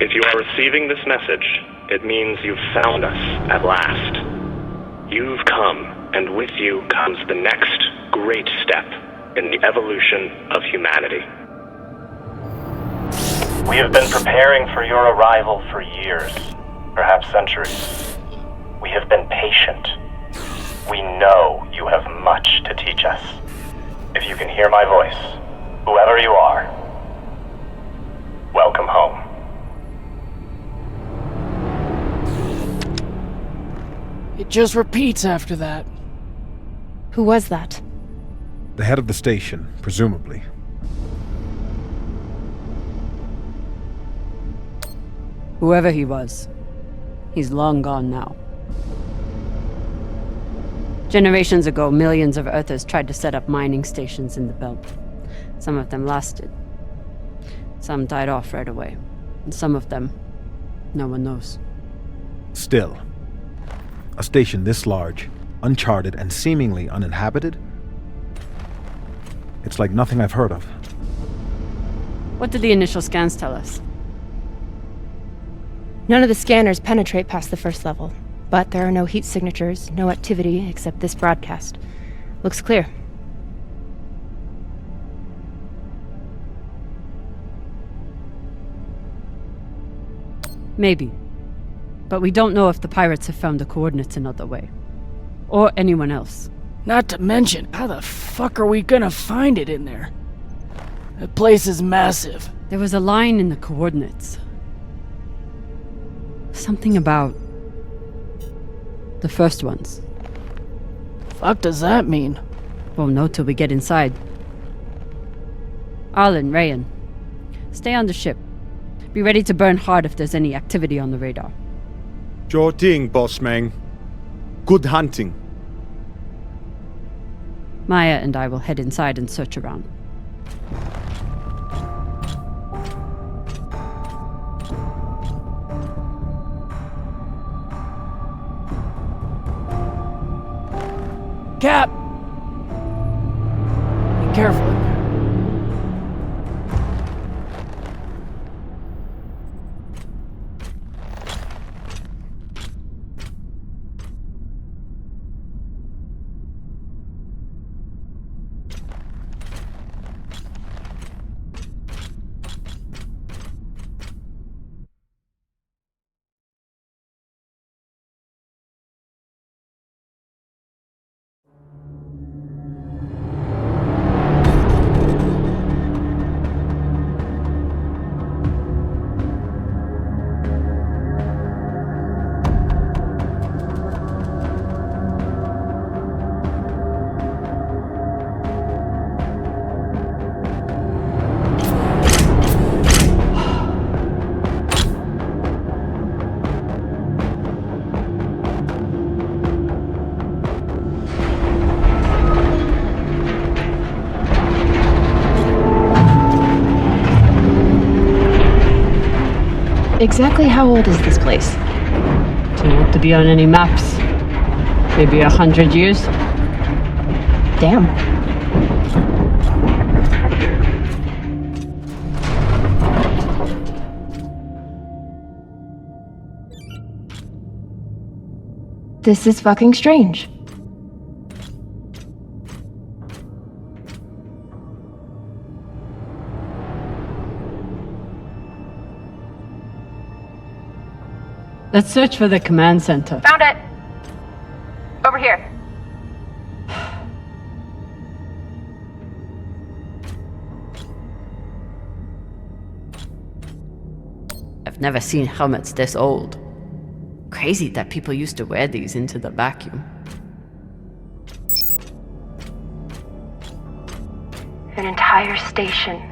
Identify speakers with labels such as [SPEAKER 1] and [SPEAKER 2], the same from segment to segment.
[SPEAKER 1] If you are receiving this message, it means you've found us at last. You've come, and with you comes the next great step in the evolution of humanity. We have been preparing for your arrival for years, perhaps centuries. We have been patient. We know you have much to teach us. If you can hear my voice, whoever you are, welcome home.
[SPEAKER 2] It just repeats after that.
[SPEAKER 3] Who was that?
[SPEAKER 4] The head of the station, presumably.
[SPEAKER 5] Whoever he was, he's long gone now. Generations ago, millions of Earthers tried to set up mining stations in the belt. Some of them lasted. Some died off right away. And some of them, no one knows.
[SPEAKER 4] Still, a station this large, uncharted, and seemingly uninhabited? It's like nothing I've heard of.
[SPEAKER 5] What did the initial scans tell us?
[SPEAKER 3] None of the scanners penetrate past the first level, but there are no heat signatures, no activity except this broadcast. Looks clear.
[SPEAKER 5] Maybe. But we don't know if the pirates have found the coordinates another way. Or anyone else.
[SPEAKER 2] Not to mention, how the fuck are we gonna find it in there? The place is massive.
[SPEAKER 5] There was a line in the coordinates. Something about the first ones.
[SPEAKER 2] Fuck does that mean?
[SPEAKER 5] Won't know till we get inside. Arlen, Rayan, stay on the ship. Be ready to burn hard if there's any activity on the radar.
[SPEAKER 6] Sure thing, boss man. Good hunting.
[SPEAKER 5] Maya and I will head inside and search around.
[SPEAKER 2] Cap! Be careful in there.
[SPEAKER 3] Exactly how old is this place?
[SPEAKER 5] Too old to be on any maps. Maybe 100 years?
[SPEAKER 3] Damn. This is fucking strange.
[SPEAKER 5] Let's search for the command center.
[SPEAKER 3] Found it! Over here.
[SPEAKER 5] I've never seen helmets this old. Crazy that people used to wear these into the vacuum.
[SPEAKER 3] An entire station,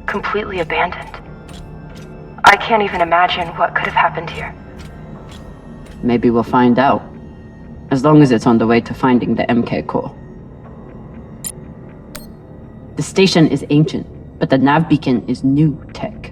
[SPEAKER 3] completely abandoned. I can't even imagine what could have happened here.
[SPEAKER 5] Maybe we'll find out. As long as it's on the way to finding the MK core. The station is ancient, but the nav beacon is new tech.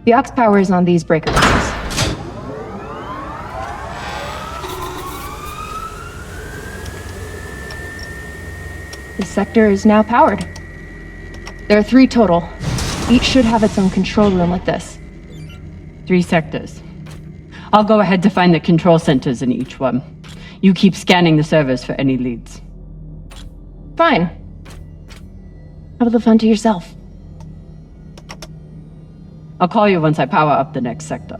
[SPEAKER 3] The aux power is on these breaker boxes. This sector is now powered. There are 3 total. Each should have its own control room like this.
[SPEAKER 5] 3 sectors. I'll go ahead to find the control centers in each one. You keep scanning the servers for any leads.
[SPEAKER 3] Fine. Have the fun to yourself.
[SPEAKER 5] I'll call you once I power up the next sector.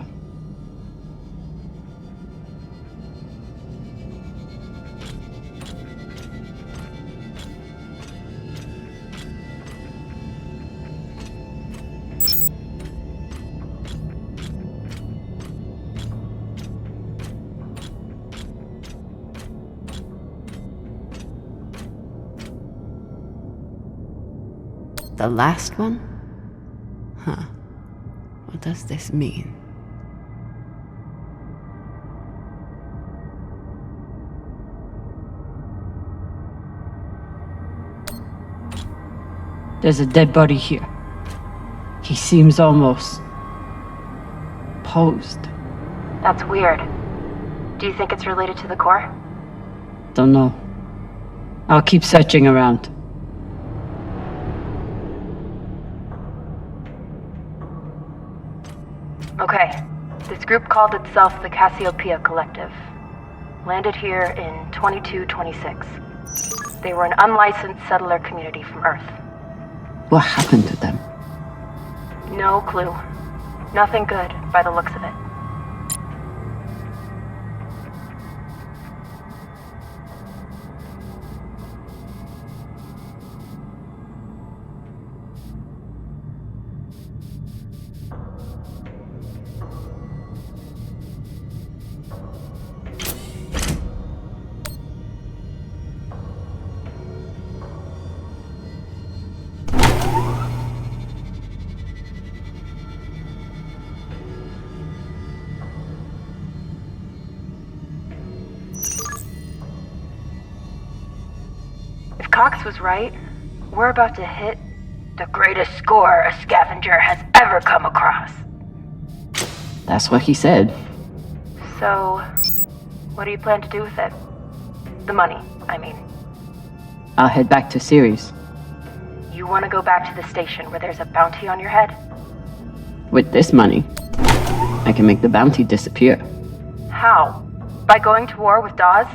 [SPEAKER 5] The last one? Huh. What does this mean? There's a dead body here. He seems almost posed.
[SPEAKER 3] That's weird. Do you think it's related to the core?
[SPEAKER 5] Don't know. I'll keep searching around.
[SPEAKER 3] Okay. This group called itself the Cassiopeia Collective. Landed here in 2226. They were an unlicensed settler community from Earth.
[SPEAKER 5] What happened to them?
[SPEAKER 3] No clue. Nothing good, by the looks of it. If Cox was right, we're about to hit the greatest score a scavenger has ever come across.
[SPEAKER 5] That's what he said.
[SPEAKER 3] So, what do you plan to do with it? The money, I mean.
[SPEAKER 5] I'll head back to Ceres.
[SPEAKER 3] You want to go back to the station where there's a bounty on your head?
[SPEAKER 5] With this money, I can make the bounty disappear.
[SPEAKER 3] How? By going to war with Dawes?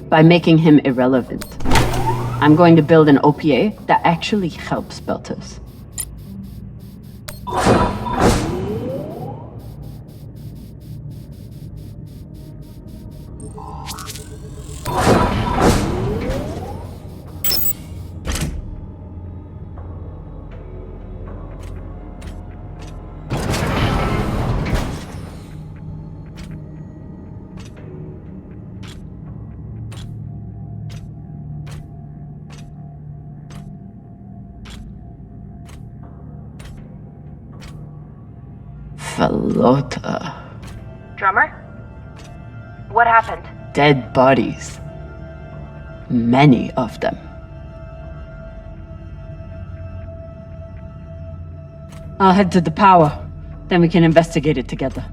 [SPEAKER 5] By making him irrelevant. I'm going to build an OPA that actually helps Belters. Falota.
[SPEAKER 3] Drummer? What happened?
[SPEAKER 5] Dead bodies. Many of them. I'll head to the power. Then we can investigate it together.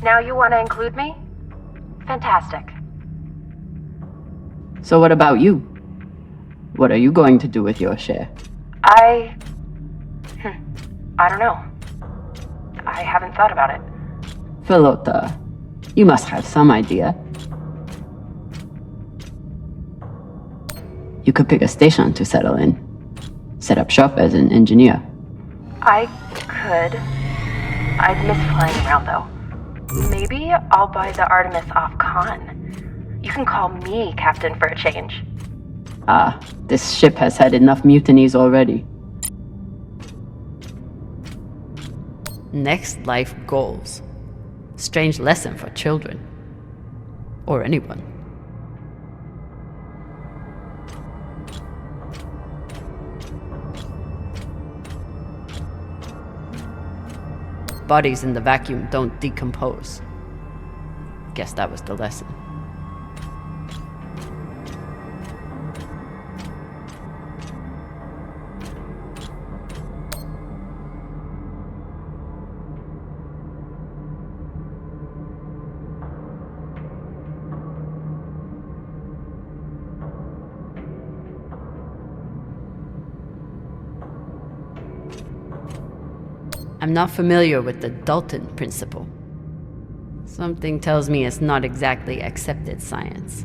[SPEAKER 3] Now you want to include me? Fantastic.
[SPEAKER 5] So what about you? What are you going to do with your share?
[SPEAKER 3] I don't know. I haven't thought about it.
[SPEAKER 5] Falota, you must have some idea. You could pick a station to settle in. Set up shop as an engineer.
[SPEAKER 3] I could. I'd miss flying around, though. Maybe I'll buy the Artemis off Khan. You can call me Captain for a change.
[SPEAKER 5] Ah, this ship has had enough mutinies already. Next life goals. Strange lesson for children. Or anyone. Bodies in the vacuum don't decompose. Guess that was the lesson. I'm not familiar with the Dalton principle. Something tells me it's not exactly accepted science.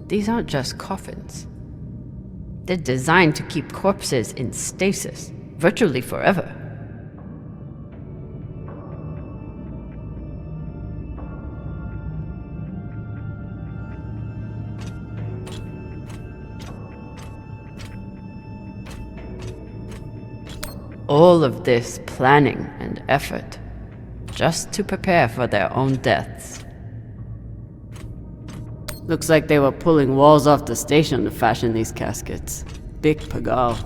[SPEAKER 5] These aren't just coffins. They're designed to keep corpses in stasis, virtually forever. All of this planning and effort, just to prepare for their own deaths.
[SPEAKER 2] Looks like they were pulling walls off the station to fashion these caskets. Big pagal.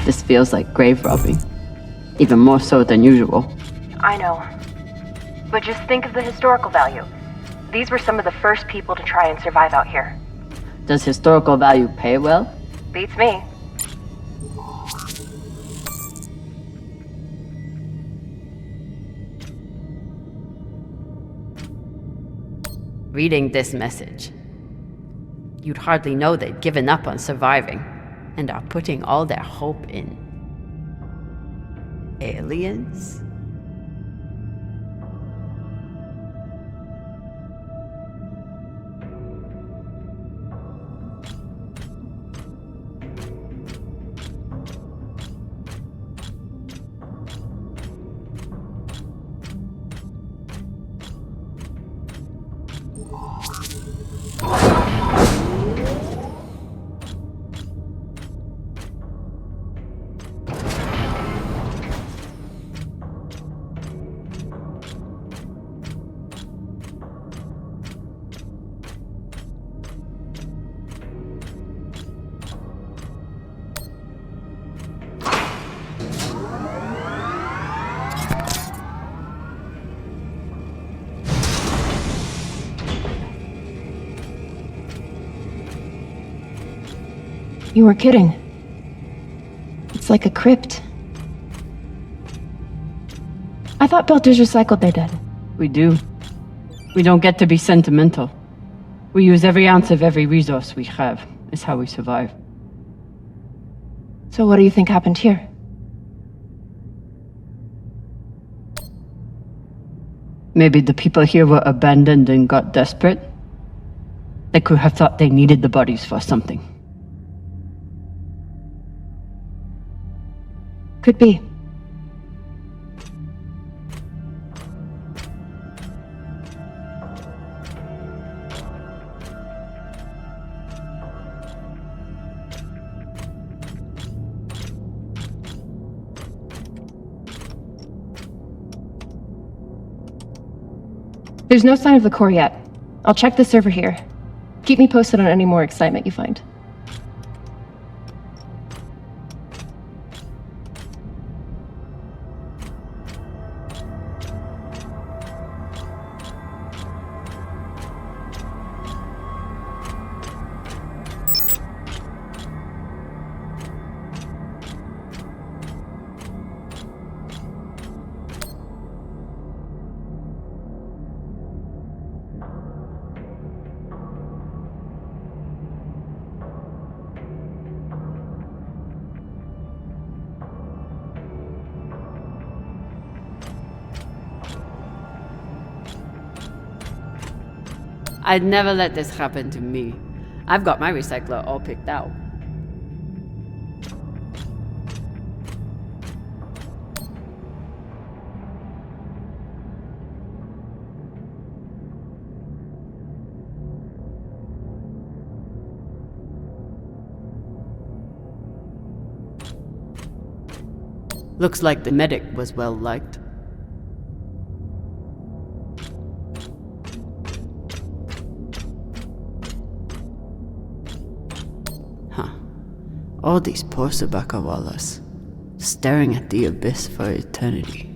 [SPEAKER 5] This feels like grave robbing. Even more so than usual.
[SPEAKER 3] I know. But just think of the historical value. These were some of the first people to try and survive out here.
[SPEAKER 5] Does historical value pay well?
[SPEAKER 3] Beats me.
[SPEAKER 5] Reading this message, you'd hardly know they'd given up on surviving and are putting all their hope in aliens?
[SPEAKER 3] You were kidding. It's like a crypt. I thought Belters recycled their dead.
[SPEAKER 7] We do. We don't get to be sentimental. We use every ounce of every resource we have. It's how we survive.
[SPEAKER 3] So what do you think happened here?
[SPEAKER 7] Maybe the people here were abandoned and got desperate. They could have thought they needed the bodies for something.
[SPEAKER 3] Could be. There's no sign of the core yet. I'll check the server here. Keep me posted on any more excitement you find.
[SPEAKER 2] I'd never let this happen to me. I've got my recycler all picked out.
[SPEAKER 5] Looks like the medic was well liked. Huh. All these poor Sabakawalas, staring at the abyss for eternity.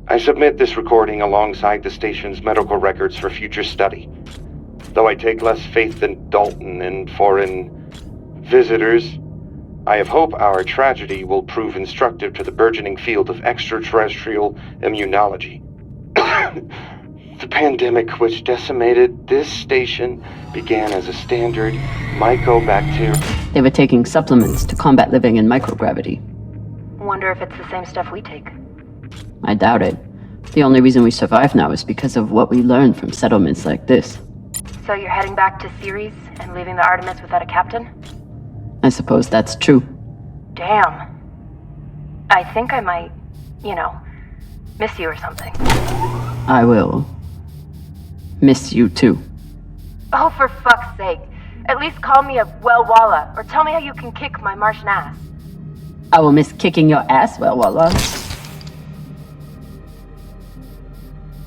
[SPEAKER 8] I submit this recording alongside the station's medical records for future study. Though I take less faith than Dalton in foreign visitors, I have hope our tragedy will prove instructive to the burgeoning field of extraterrestrial immunology. The pandemic which decimated this station began as a standard mycobacterium.
[SPEAKER 7] They were taking supplements to combat living in microgravity.
[SPEAKER 3] Wonder if it's the same stuff we take.
[SPEAKER 7] I doubt it. The only reason we survive now is because of what we learned from settlements like this.
[SPEAKER 3] So you're heading back to Ceres and leaving the Artemis without a captain?
[SPEAKER 7] I suppose that's true.
[SPEAKER 3] Damn. I think I might, miss you or something.
[SPEAKER 7] I will miss you too.
[SPEAKER 3] Oh, for fuck's sake. At least call me a well-walla, or tell me how you can kick my Martian ass.
[SPEAKER 7] I will miss kicking your ass, well, Walla.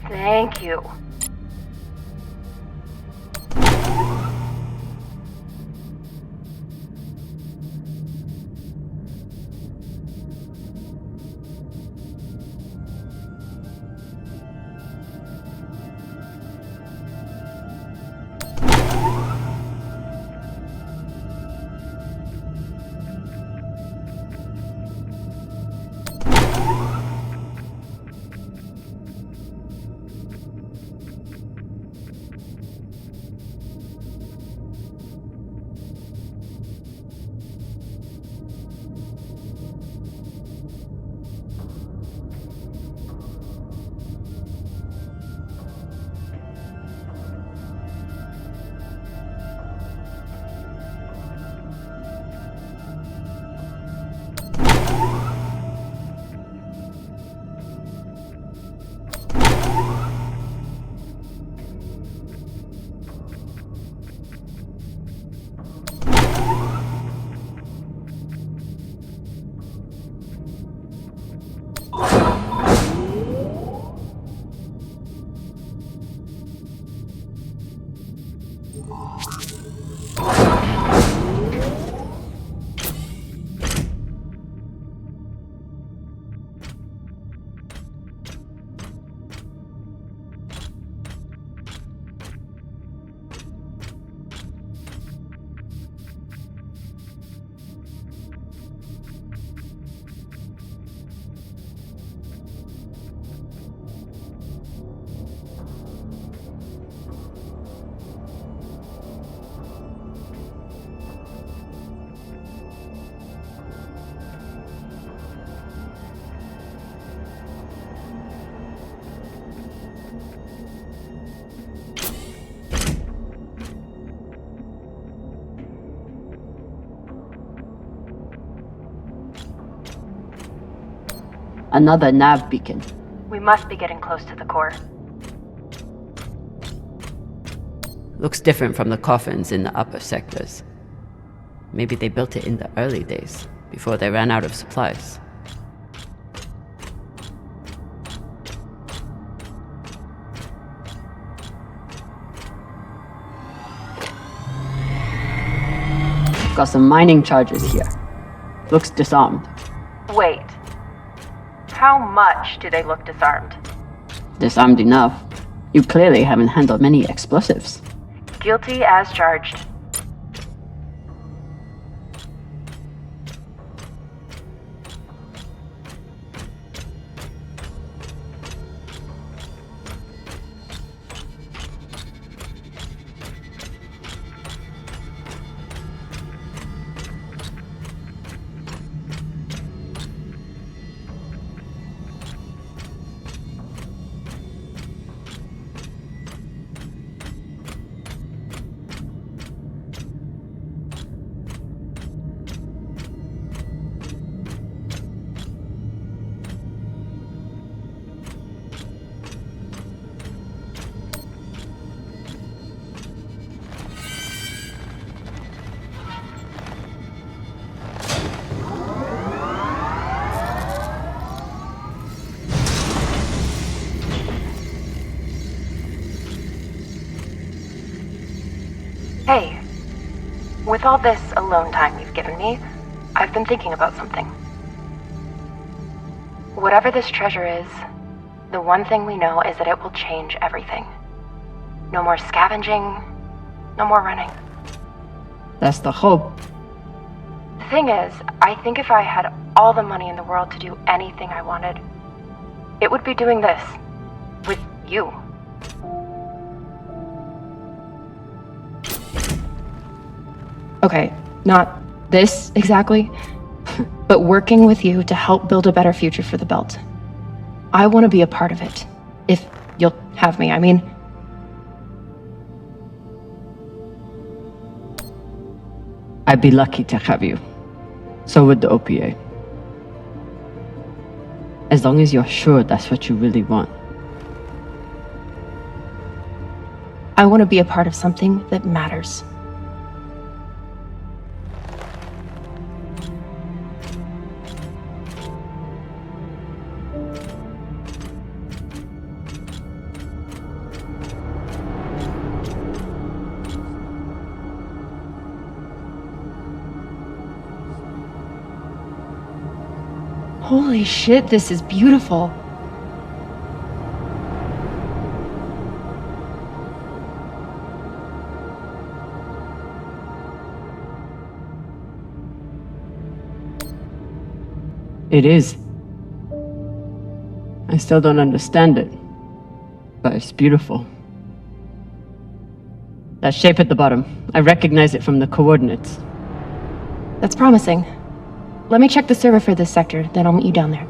[SPEAKER 3] Thank you.
[SPEAKER 7] Another nav beacon.
[SPEAKER 3] We must be getting close to the core.
[SPEAKER 5] Looks different from the coffins in the upper sectors. Maybe they built it in the early days, before they ran out of supplies.
[SPEAKER 7] Got some mining charges here. Looks disarmed.
[SPEAKER 3] Wait. How much do they look disarmed?
[SPEAKER 7] Disarmed enough. You clearly haven't handled many explosives.
[SPEAKER 3] Guilty as charged. Hey, with all this alone time you've given me, I've been thinking about something. Whatever this treasure is, the one thing we know is that it will change everything. No more scavenging, no more running.
[SPEAKER 7] That's the hope.
[SPEAKER 3] The thing is, I think if I had all the money in the world to do anything I wanted, it would be doing this. With you. Okay, not this exactly, but working with you to help build a better future for the Belt. I want to be a part of it. If you'll have me, I mean.
[SPEAKER 7] I'd be lucky to have you. So would the OPA. As long as you're sure that's what you really want.
[SPEAKER 3] I want to be a part of something that matters. Holy shit, this is beautiful.
[SPEAKER 7] It is. I still don't understand it, but it's beautiful. That shape at the bottom, I recognize it from the coordinates.
[SPEAKER 3] That's promising. Let me check the server for this sector, then I'll meet you down there.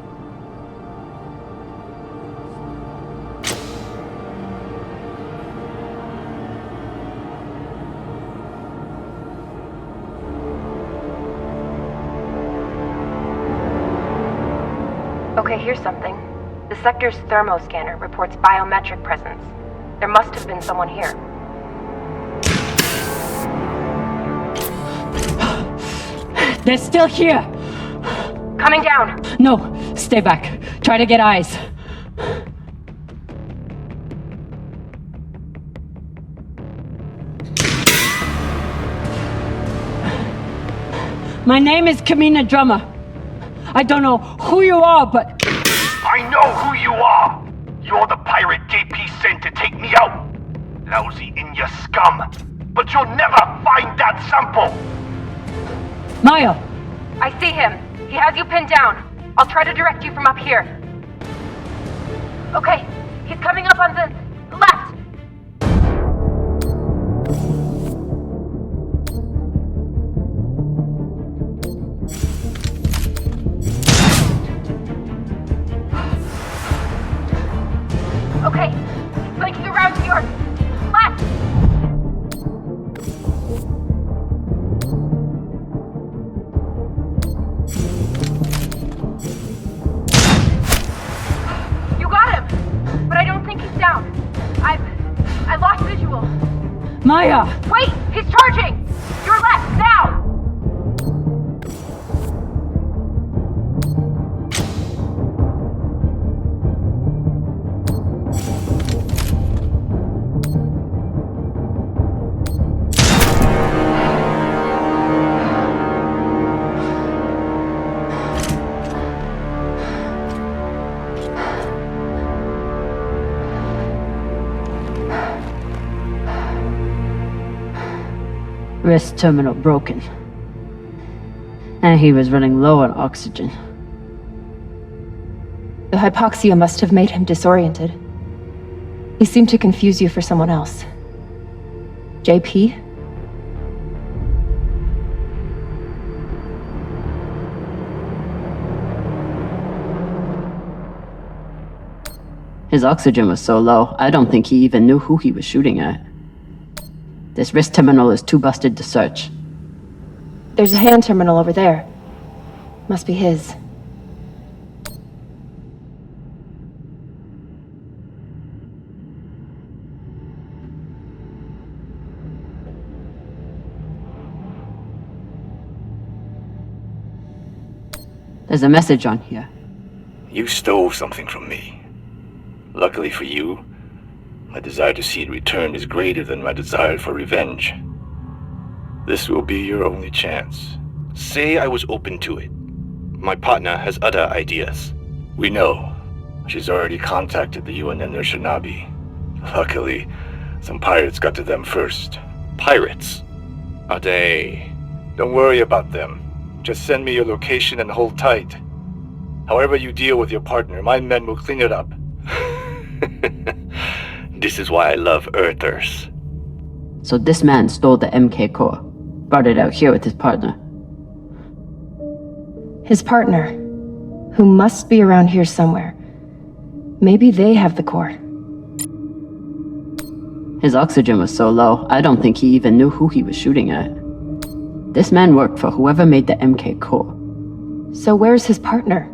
[SPEAKER 3] Okay, here's something. The sector's thermoscanner reports biometric presence. There must have been someone here.
[SPEAKER 7] They're still here!
[SPEAKER 3] Coming down!
[SPEAKER 7] No, stay back. Try to get eyes. My name is Kamina Drummer. I don't know who you are, but...
[SPEAKER 9] I know who you are! You're the pirate JP sent to take me out! Lousy in your scum! But you'll never find that sample!
[SPEAKER 7] Maya!
[SPEAKER 3] I see him. He has you pinned down. I'll try to direct you from up here. Okay, he's coming up on the left. Okay, he's flanking around to your left. You got him, but I don't think he's down. I lost visual.
[SPEAKER 7] Maya!
[SPEAKER 3] Wait, he's charging. Your left now.
[SPEAKER 7] Wrist terminal broken. And he was running low on oxygen.
[SPEAKER 3] The hypoxia must have made him disoriented. He seemed to confuse you for someone else. JP?
[SPEAKER 7] His oxygen was so low, I don't think he even knew who he was shooting at. This wrist terminal is too busted to search.
[SPEAKER 3] There's a hand terminal over there. Must be his.
[SPEAKER 7] There's a message on here.
[SPEAKER 10] You stole something from me. Luckily for you, my desire to see it returned is greater than my desire for revenge. This will be your only chance.
[SPEAKER 8] Say I was open to it. My partner has other ideas.
[SPEAKER 10] We know. She's already contacted the UN and their Shinabi. Luckily, some pirates got to them first.
[SPEAKER 8] Pirates? Are they...
[SPEAKER 10] Don't worry about them. Just send me your location and hold tight. However you deal with your partner, my men will clean it up.
[SPEAKER 8] This is why I love Earthers.
[SPEAKER 7] So this man stole the MK core, brought it out here with his partner.
[SPEAKER 3] His partner, who must be around here somewhere. Maybe they have the core.
[SPEAKER 7] His oxygen was so low, I don't think he even knew who he was shooting at. This man worked for whoever made the MK core.
[SPEAKER 3] So where's his partner?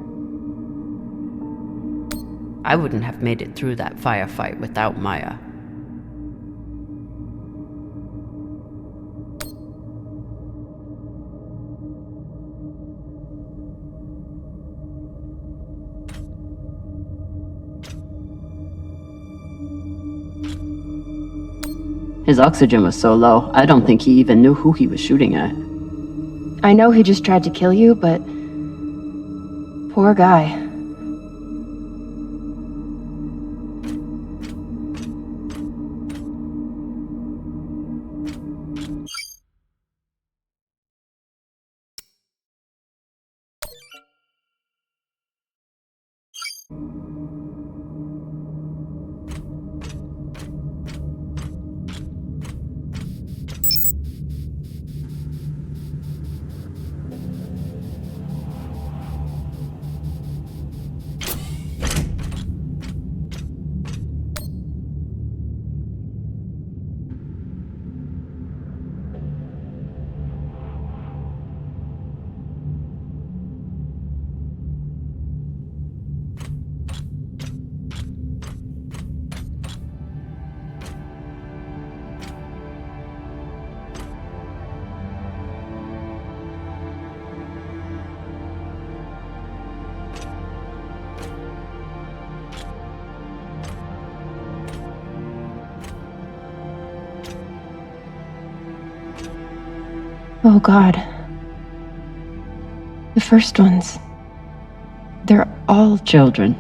[SPEAKER 5] I wouldn't have made it through that firefight without Maya.
[SPEAKER 7] His oxygen was so low, I don't think he even knew who he was shooting at.
[SPEAKER 3] I know he just tried to kill you, but... poor guy. Oh God. The first ones. They're all
[SPEAKER 7] Children.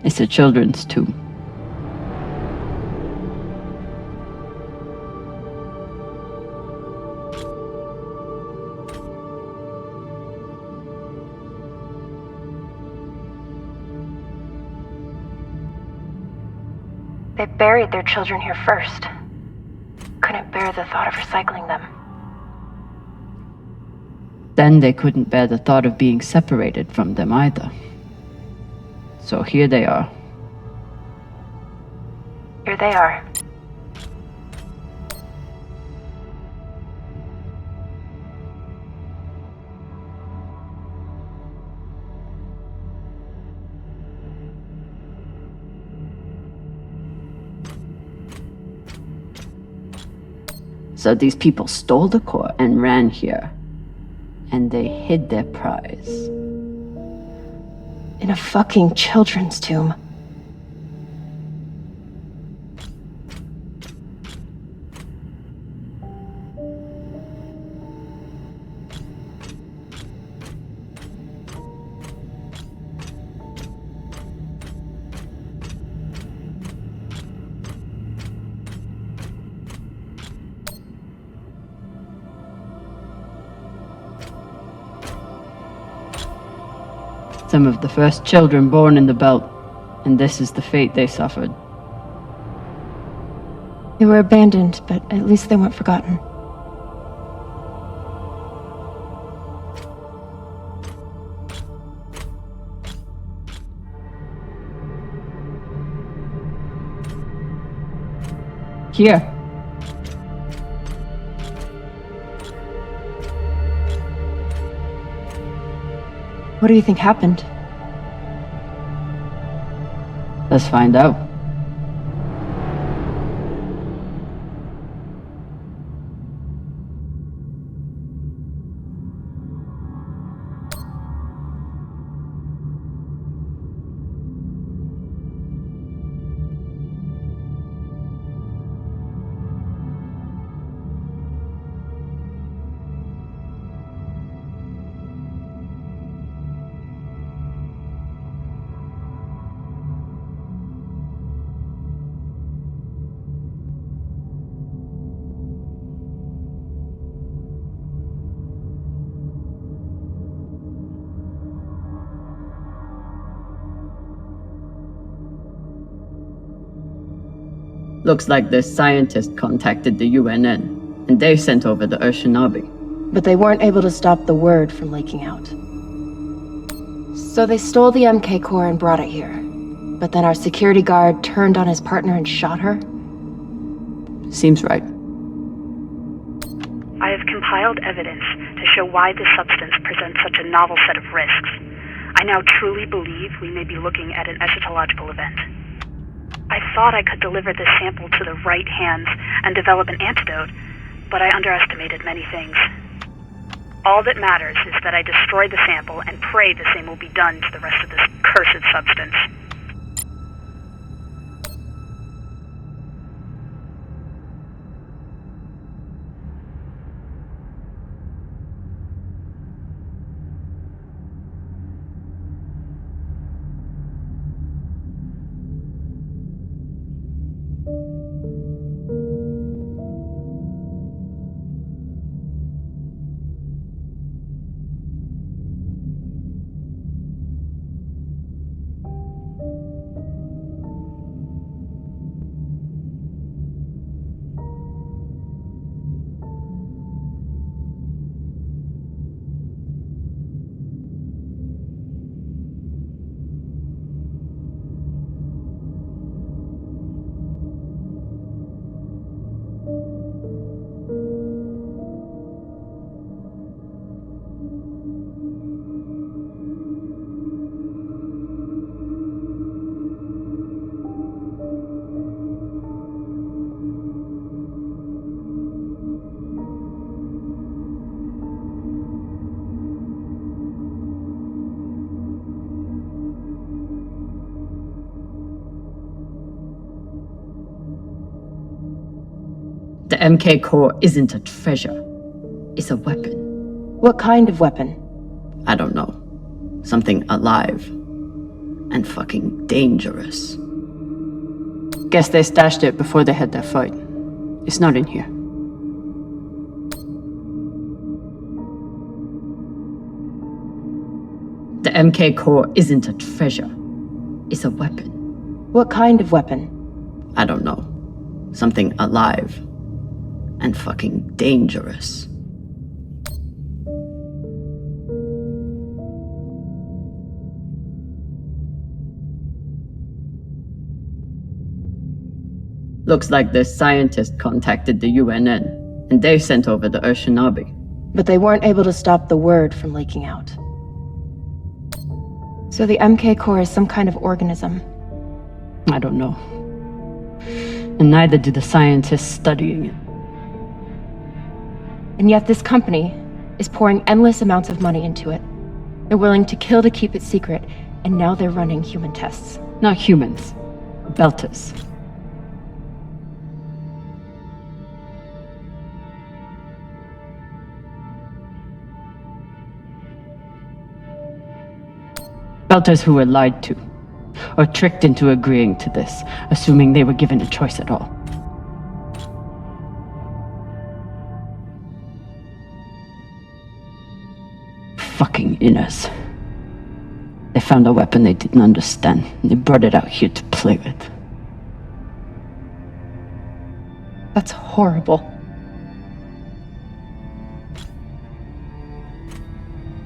[SPEAKER 7] It's a children's tomb.
[SPEAKER 3] They buried their children here first. Couldn't bear the thought of recycling them.
[SPEAKER 7] Then they couldn't bear the thought of being separated from them either. So here they are.
[SPEAKER 3] Here they are.
[SPEAKER 7] So these people stole the core and ran here. And they hid their prize.
[SPEAKER 3] In a fucking children's tomb.
[SPEAKER 7] Some of the first children born in the belt, and this is the fate they suffered.
[SPEAKER 3] They were abandoned, but at least they weren't forgotten.
[SPEAKER 7] Here.
[SPEAKER 3] What do you think happened?
[SPEAKER 7] Let's find out. Looks like this scientist contacted the UNN, and they sent over the Urshinabi.
[SPEAKER 3] But they weren't able to stop the word from leaking out. So they stole the MK core and brought it here. But then our security guard turned on his partner and shot her?
[SPEAKER 7] Seems right.
[SPEAKER 11] I have compiled evidence to show why this substance presents such a novel set of risks. I now truly believe we may be looking at an eschatological event. I thought I could deliver this sample to the right hands and develop an antidote, but I underestimated many things. All that matters is that I destroy the sample and pray the same will be done to the rest of this cursed substance.
[SPEAKER 7] The MK core isn't a treasure. It's a weapon.
[SPEAKER 3] What kind of weapon?
[SPEAKER 7] I don't know. Something alive. And fucking dangerous. Guess they stashed it before they had their fight. It's not in here. The MK core isn't a treasure. It's a weapon.
[SPEAKER 3] What kind of weapon?
[SPEAKER 7] I don't know. Something alive. And fucking dangerous. Looks like this scientist contacted the UNN, and they sent over the Urshinabi.
[SPEAKER 3] But they weren't able to stop the word from leaking out. So the MK core is some kind of organism.
[SPEAKER 7] I don't know. And neither do the scientists studying it.
[SPEAKER 3] And yet this company is pouring endless amounts of money into it. They're willing to kill to keep it secret, and now they're running human tests.
[SPEAKER 7] Not humans. Belters. Belters who were lied to, or tricked into agreeing to this, assuming they were given a choice at all. Fucking inners. They found a weapon they didn't understand, and they brought it out here to play with.
[SPEAKER 3] That's horrible.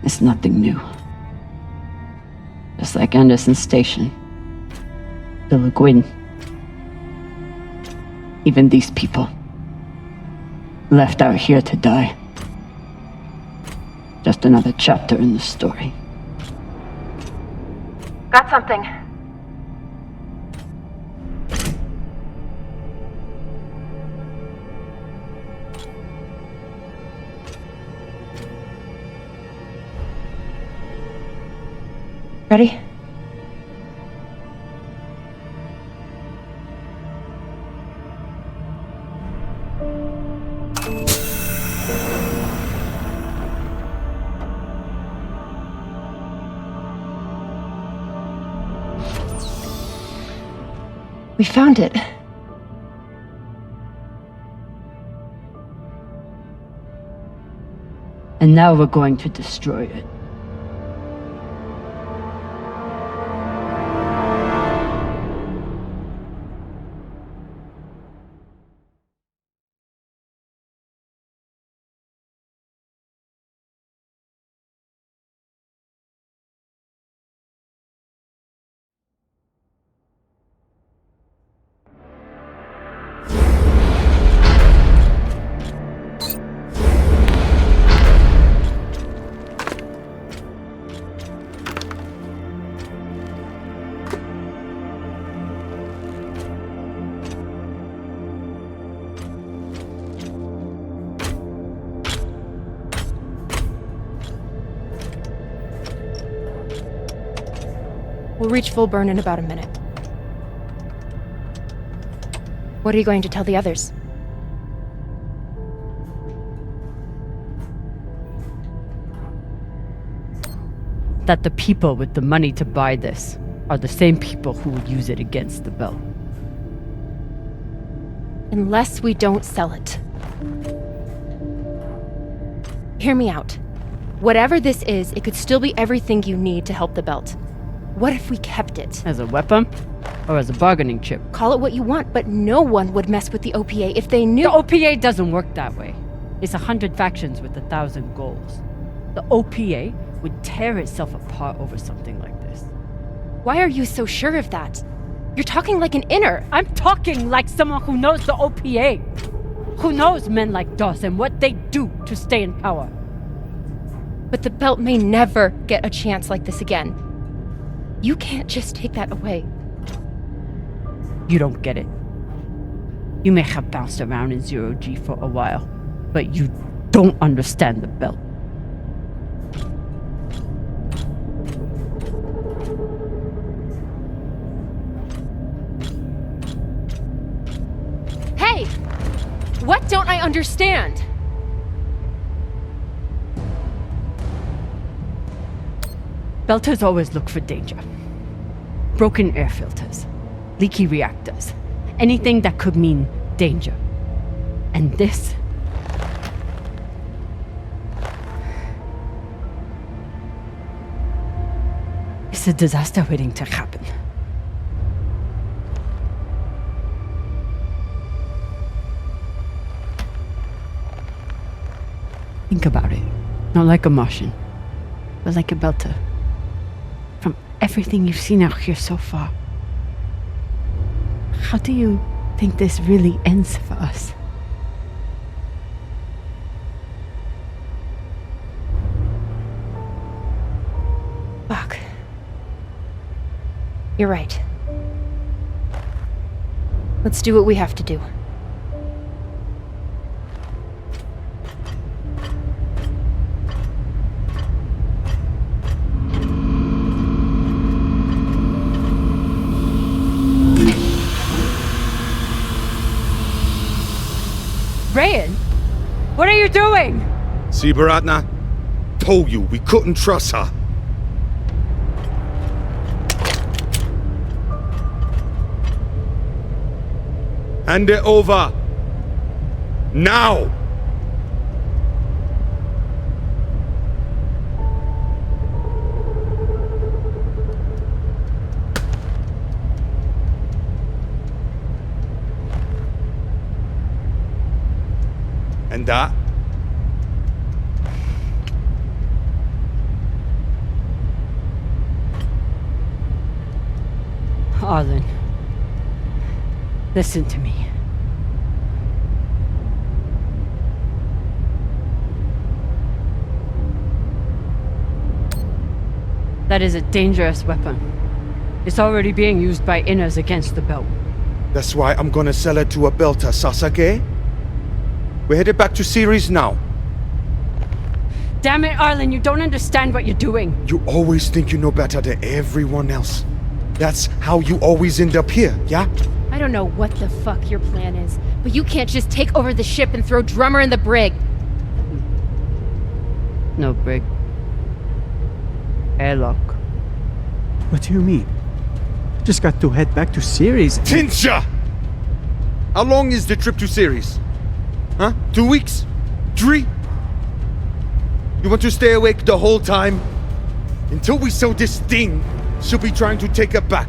[SPEAKER 7] It's nothing new. Just like Anderson Station. The Le Guin. Even these people. Left out here to die. Just another chapter in the story.
[SPEAKER 3] Got something. Ready? We found it.
[SPEAKER 7] And now we're going to destroy it.
[SPEAKER 3] We'll reach full burn in about a minute. What are you going to tell the others?
[SPEAKER 5] That the people with the money to buy this are the same people who would use it against the belt.
[SPEAKER 3] Unless we don't sell it. Hear me out. Whatever this is, it could still be everything you need to help the belt. What if we kept it?
[SPEAKER 5] As a weapon? Or as a bargaining chip?
[SPEAKER 3] Call it what you want, but no one would mess with the OPA if they knew—
[SPEAKER 5] The OPA doesn't work that way. It's 100 factions with 1,000 goals. The OPA would tear itself apart over something like this.
[SPEAKER 3] Why are you so sure of that? You're talking like an inner.
[SPEAKER 5] I'm talking like someone who knows the OPA. Who knows men like Doss and what they do to stay in power.
[SPEAKER 3] But the belt may never get a chance like this again. You can't just take that away.
[SPEAKER 5] You don't get it. You may have bounced around in zero-G for a while, but you don't understand the belt.
[SPEAKER 3] Hey! What don't I understand?
[SPEAKER 5] Belters always look for danger. Broken air filters, leaky reactors, anything that could mean danger. And this... it's a disaster waiting to happen. Think about it. Not like a Martian, but like a Belter. From everything you've seen out here so far, how do you think this really ends for us?
[SPEAKER 3] Fuck. You're right. Let's do what we have to do.
[SPEAKER 5] Rayan, what are you doing?
[SPEAKER 6] See, Baratna? Told you we couldn't trust her. Hand it over. Now! And that?
[SPEAKER 5] Arlen, listen to me. That is a dangerous weapon. It's already being used by inners against the belt.
[SPEAKER 6] That's why I'm gonna sell it to a Belter, Sasage. We're headed back to Ceres now.
[SPEAKER 5] Damn it, Arlen, you don't understand what you're doing.
[SPEAKER 6] You always think you know better than everyone else. That's how you always end up here, yeah?
[SPEAKER 3] I don't know what the fuck your plan is, but you can't just take over the ship and throw Drummer in the brig.
[SPEAKER 5] No brig. Airlock.
[SPEAKER 12] What do you mean? Just got to head back to Ceres.
[SPEAKER 6] Tinsha! How long is the trip to Ceres? Huh? 2 weeks? 3? You want to stay awake the whole time? Until we sell this thing, she'll be trying to take it back.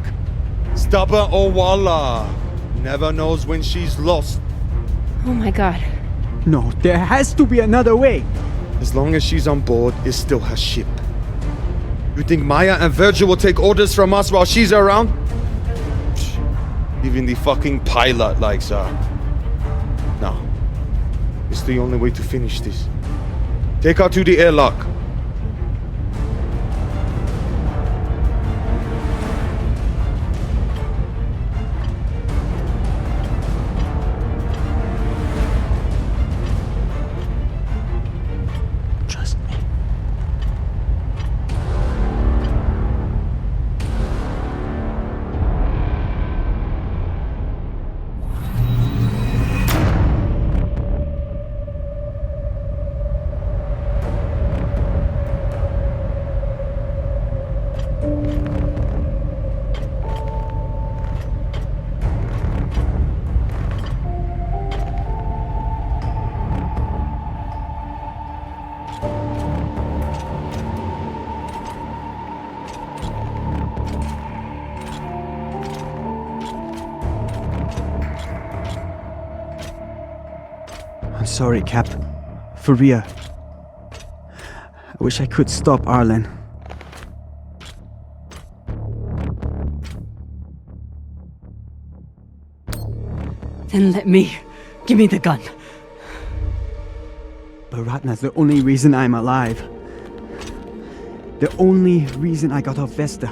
[SPEAKER 6] Stubborn or Walla. Never knows when she's lost.
[SPEAKER 3] Oh my god.
[SPEAKER 12] No, there has to be another way.
[SPEAKER 6] As long as she's on board, it's still her ship. You think Maya and Virgil will take orders from us while she's around? Even the fucking pilot likes her. No. It's the only way to finish this. Take her to the airlock.
[SPEAKER 12] Trust me. I'm sorry, Cap. For real. I wish I could stop Arlen.
[SPEAKER 5] Then let me. Give me the gun.
[SPEAKER 12] But Ratna's the only reason I'm alive. The only reason I got off Vesta.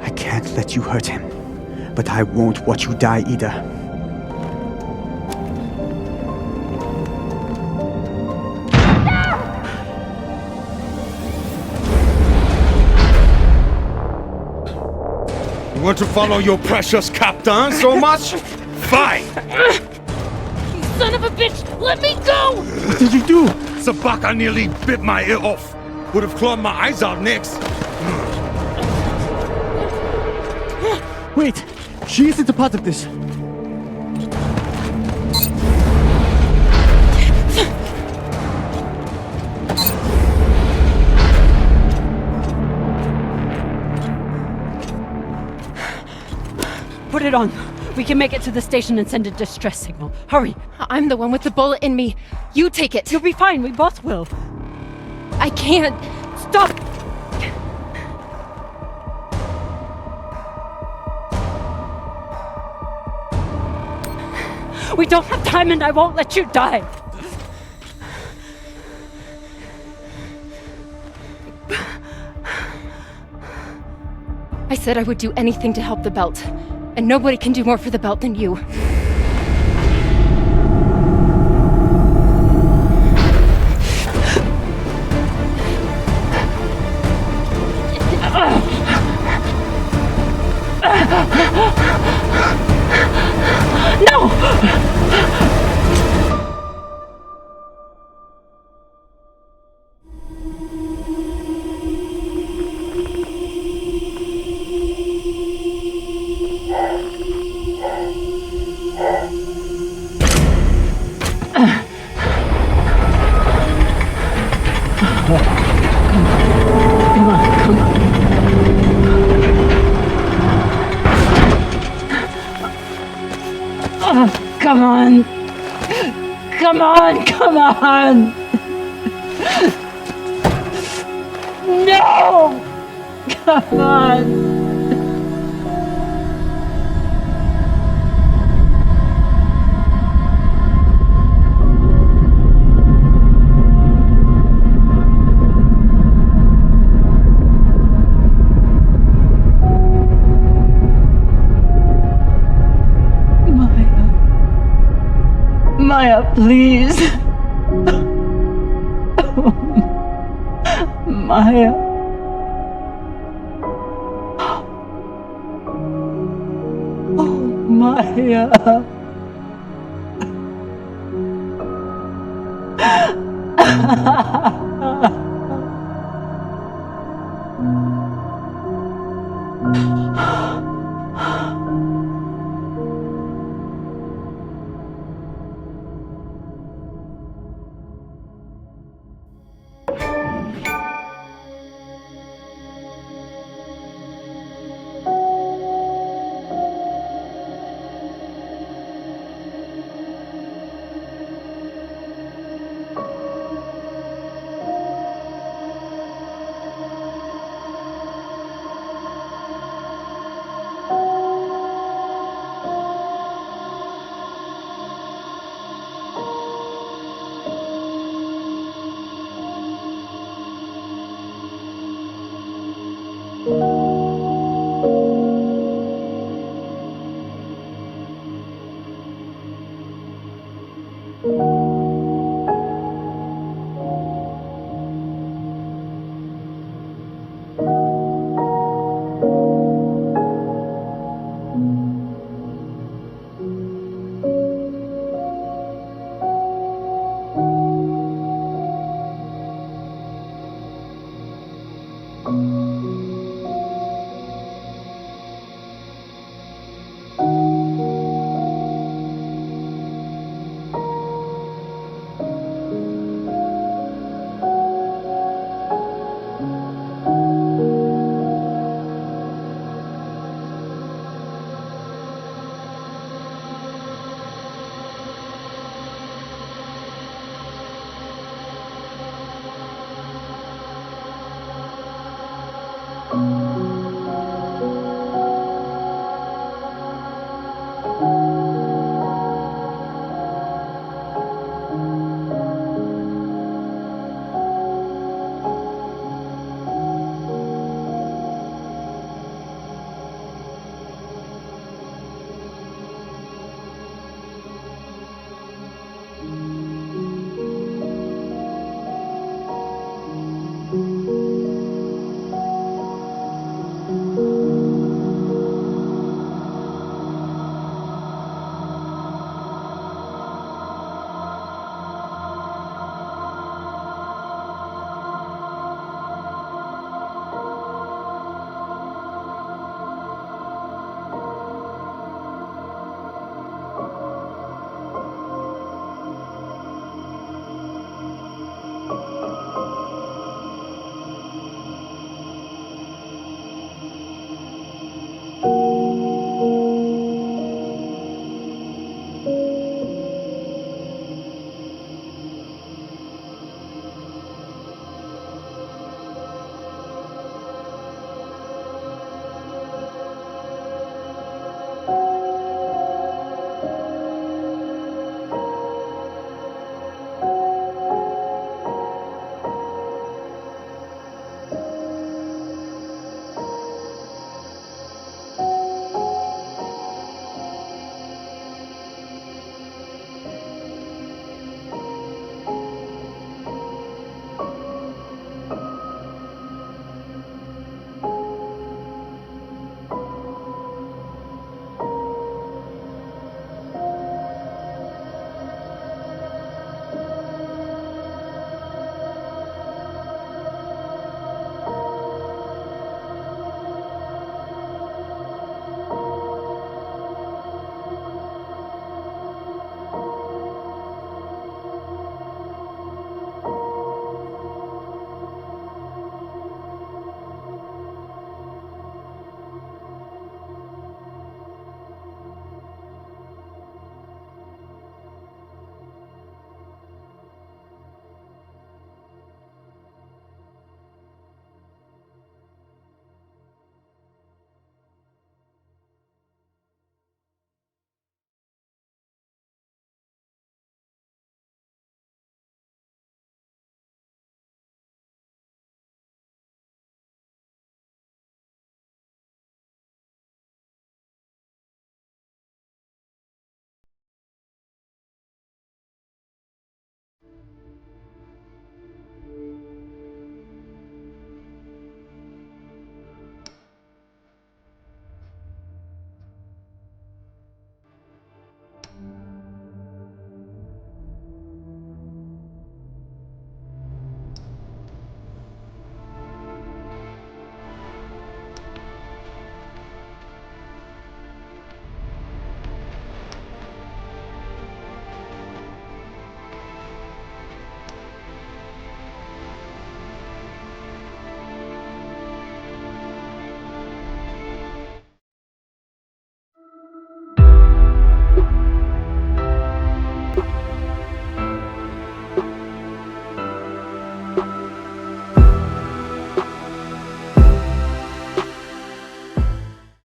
[SPEAKER 12] I can't let you hurt him, but I won't watch you die either.
[SPEAKER 6] You want to follow your precious captain so much? Fine!
[SPEAKER 2] Son of a bitch! Let me go!
[SPEAKER 12] What did you do?
[SPEAKER 6] Sabaka nearly bit my ear off. Would have clawed my eyes out next.
[SPEAKER 12] Wait! She isn't a part of this!
[SPEAKER 5] Put it on. We can make it to the station and send a distress signal. Hurry.
[SPEAKER 3] I'm the one with the bullet in me. You take it.
[SPEAKER 5] You'll be fine. We both will.
[SPEAKER 3] I can't.
[SPEAKER 5] Stop! We don't have time and I won't let you die.
[SPEAKER 3] I said I would do anything to help the belt. And nobody can do more for the belt than you.
[SPEAKER 2] No! Come on! Come on! Come on! No! Come on! Maya, please. Maya. Oh, Maya.